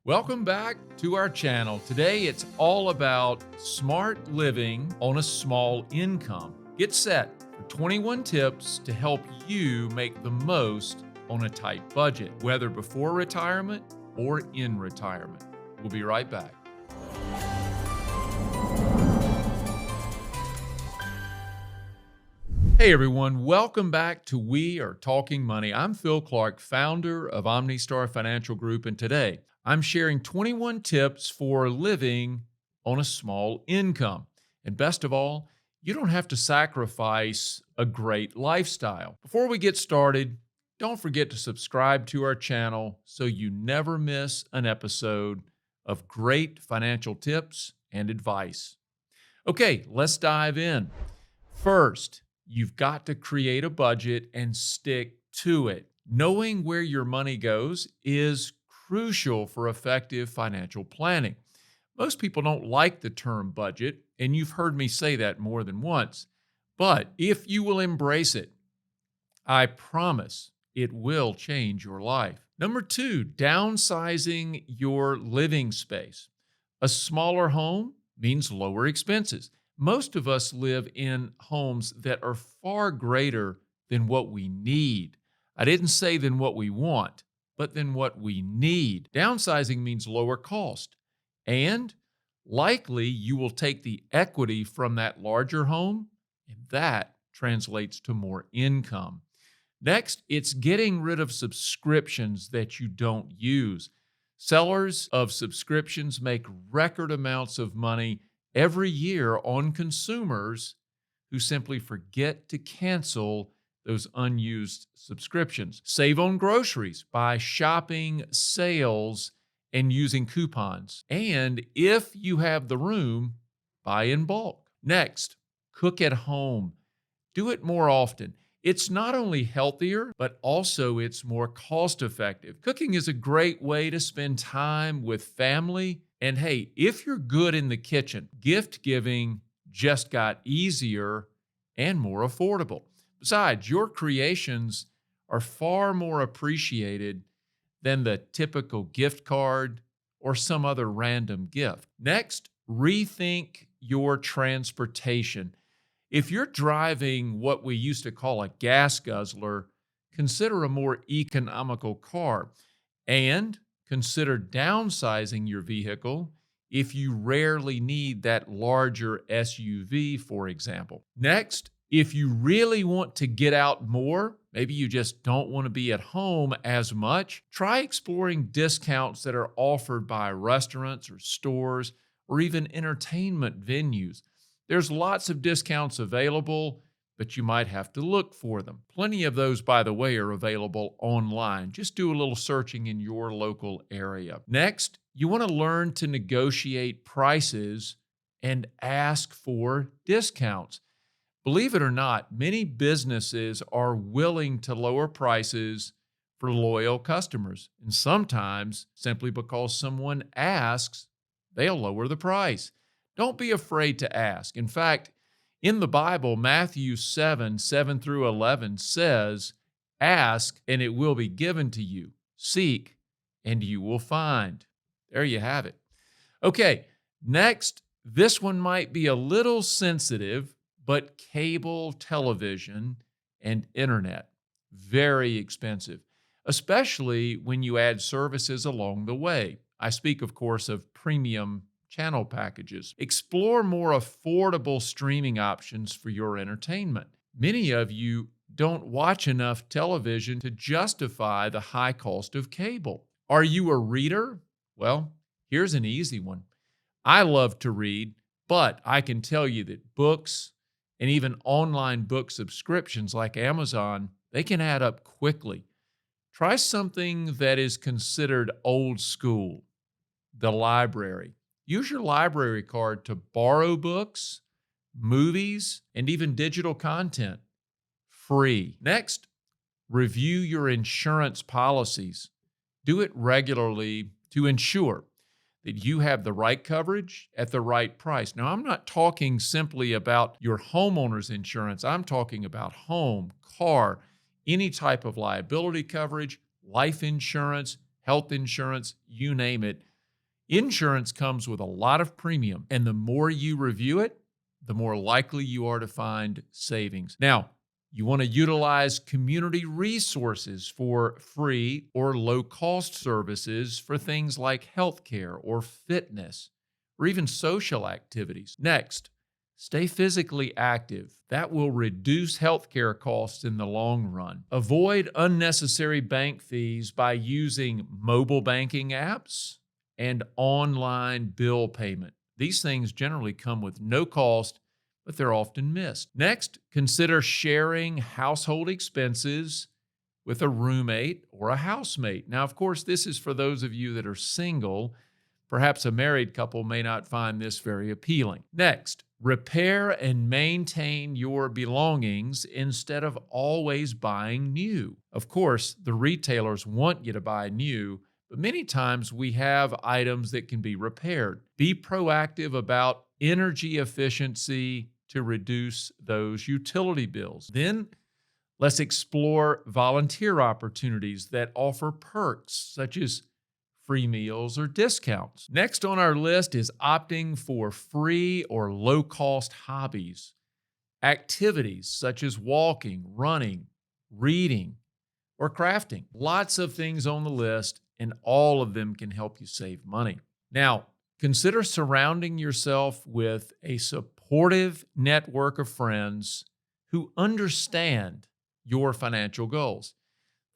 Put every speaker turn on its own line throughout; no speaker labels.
Welcome back to our channel. Today it's all about smart living on a small income. Get set for 21 tips to help you make the most on a tight budget, whether before retirement or in retirement. We'll be right back. Hey everyone, welcome back to We Are Talking Money. I'm Phil Clark, founder of OmniStar Financial Group, and today I'm sharing 21 tips for living on a small income. And best of all, you don't have to sacrifice a great lifestyle. Before we get started, don't forget to subscribe to our channel so you never miss an episode of great financial tips and advice. Okay, let's dive in. First, you've got to create a budget and stick to it. Knowing where your money goes is crucial for effective financial planning. Most people don't like the term budget, and you've heard me say that more than once. But if you will embrace it, I promise it will change your life. Number two, downsizing your living space. A smaller home means lower expenses. Most of us live in homes that are far greater than what we need. I didn't say than what we want, but than what we need. Downsizing means lower cost, and likely you will take the equity from that larger home, and that translates to more income. Next, it's getting rid of subscriptions that you don't use. Sellers of subscriptions make record amounts of money every year on consumers who simply forget to cancel those unused subscriptions. Save on groceries by shopping sales and using coupons. And if you have the room, buy in bulk. Next, cook at home. Do it more often. It's not only healthier, but also it's more cost-effective. Cooking is a great way to spend time with family. And hey, if you're good in the kitchen, gift giving just got easier and more affordable. Besides, your creations are far more appreciated than the typical gift card or some other random gift. Next, rethink your transportation. If you're driving what we used to call a gas guzzler, consider a more economical car, and consider downsizing your vehicle if you rarely need that larger SUV, for example. Next, if you really want to get out more, maybe you just don't want to be at home as much, try exploring discounts that are offered by restaurants or stores or even entertainment venues. There's lots of discounts available, but you might have to look for them. Plenty of those, by the way, are available online. Just do a little searching in your local area. Next, you want to learn to negotiate prices and ask for discounts. Believe it or not, many businesses are willing to lower prices for loyal customers. And sometimes, simply because someone asks, they'll lower the price. Don't be afraid to ask. In fact, in the Bible, Matthew 7 through 11 says, "Ask, and it will be given to you. Seek, and you will find." There you have it. Okay, next, this one might be a little sensitive, but cable television and internet, very expensive, especially when you add services along the way. I speak, of course, of premium channel packages. Explore more affordable streaming options for your entertainment. Many of you don't watch enough television to justify the high cost of cable. Are you a reader? Well, here's an easy one. I love to read, but I can tell you that books and even online book subscriptions like Amazon, they can add up quickly. Try something that is considered old school, the library. Use your library card to borrow books, movies, and even digital content free. Next, review your insurance policies. Do it regularly to ensure that you have the right coverage at the right price. Now, I'm not talking simply about your homeowner's insurance. I'm talking about home, car, any type of liability coverage, life insurance, health insurance, you name it. Insurance comes with a lot of premium, and the more you review it, the more likely you are to find savings. Now, you want to utilize community resources for free or low-cost services for things like healthcare or fitness or even social activities. Next, stay physically active. That will reduce healthcare costs in the long run. Avoid unnecessary bank fees by using mobile banking apps and online bill payment. These things generally come with no cost, but they're often missed. Next, consider sharing household expenses with a roommate or a housemate. Now, of course, this is for those of you that are single. Perhaps a married couple may not find this very appealing. Next, repair and maintain your belongings instead of always buying new. Of course, the retailers want you to buy new, but many times we have items that can be repaired. Be proactive about energy efficiency to reduce those utility bills. Then let's explore volunteer opportunities that offer perks such as free meals or discounts. Next on our list is opting for free or low-cost hobbies, activities such as walking, running, reading, or crafting. Lots of things on the list, and all of them can help you save money. Now, consider surrounding yourself with a supportive network of friends who understand your financial goals.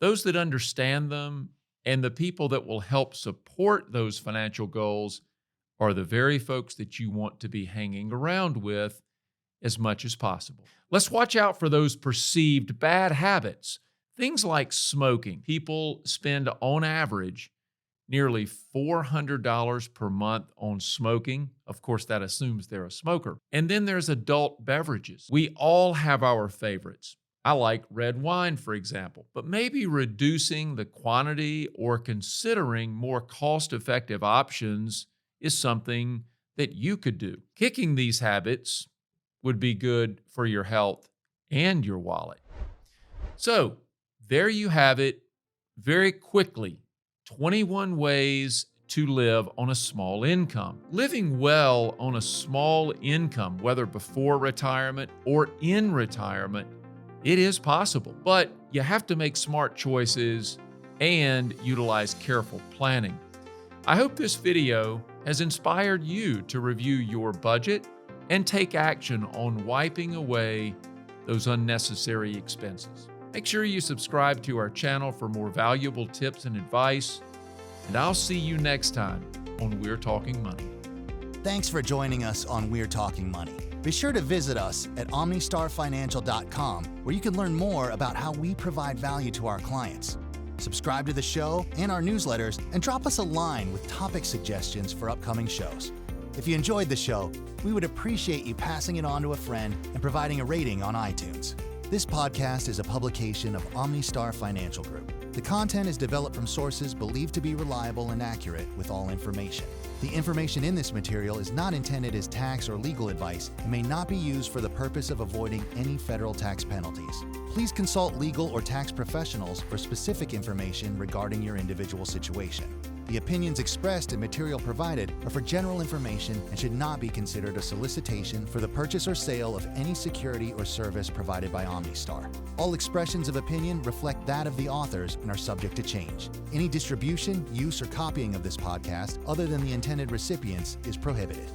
Those that understand them and the people that will help support those financial goals are the very folks that you want to be hanging around with as much as possible. Let's watch out for those perceived bad habits. Things like smoking. People spend, on average, nearly $400 per month on smoking. Of course, that assumes they're a smoker. And then there's adult beverages. We all have our favorites. I like red wine, for example, but maybe reducing the quantity or considering more cost-effective options is something that you could do. Kicking these habits would be good for your health and your wallet. So, there you have it. Very quickly, 21 ways to live on a small income. Living well on a small income, whether before retirement or in retirement, it is possible, but you have to make smart choices and utilize careful planning. I hope this video has inspired you to review your budget and take action on wiping away those unnecessary expenses. Make sure you subscribe to our channel for more valuable tips and advice, and I'll see you next time on We're Talking Money.
Thanks for joining us on We're Talking Money. Be sure to visit us at omnistarfinancial.com, where you can learn more about how we provide value to our clients. Subscribe to the show and our newsletters, and drop us a line with topic suggestions for upcoming shows. If you enjoyed the show, we would appreciate you passing it on to a friend and providing a rating on iTunes. This podcast is a publication of OmniStar Financial Group. The content is developed from sources believed to be reliable and accurate with all information. The information in this material is not intended as tax or legal advice and may not be used for the purpose of avoiding any federal tax penalties. Please consult legal or tax professionals for specific information regarding your individual situation. The opinions expressed and material provided are for general information and should not be considered a solicitation for the purchase or sale of any security or service provided by OmniStar. All expressions of opinion reflect that of the authors and are subject to change. Any distribution, use, or copying of this podcast, other than the intended recipients, is prohibited.